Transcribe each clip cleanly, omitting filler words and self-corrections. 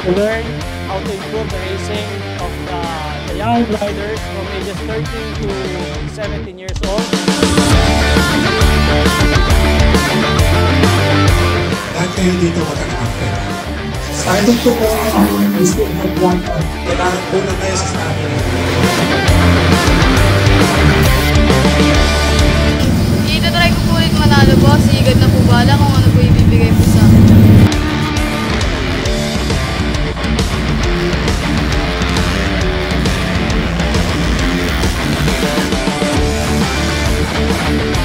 to learn how to improve the racing of the young riders from ages 13 to 17 years old. Lahat kayo dito magkaka-after. Starting to po ang gusto mag-one on. Kailangan po na tayo sa stamina. Itatry ko po ulit manalo po. Sigad na po bala kung ano po ibibigay po sa akin.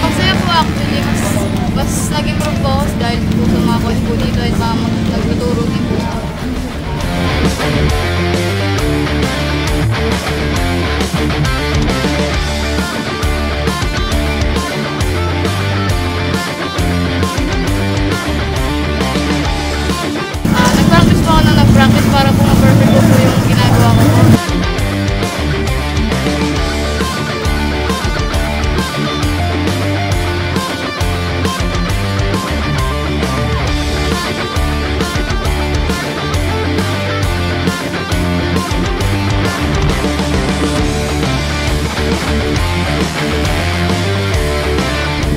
Masaya po actually. Mas nag-improve po ako dahil po sa mga coach po dito at mga nagtuturo din po sa akin. Nag-practice po ako na nag-practice para po ma-perfect po yung ginagawa ko po.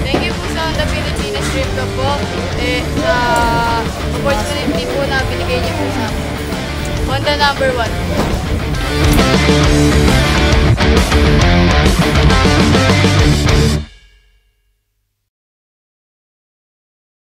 Thank you po sa Honda Pilipinas trip ko po. Sa opportunity po na binigay niyo po sa akin. Honda number 1.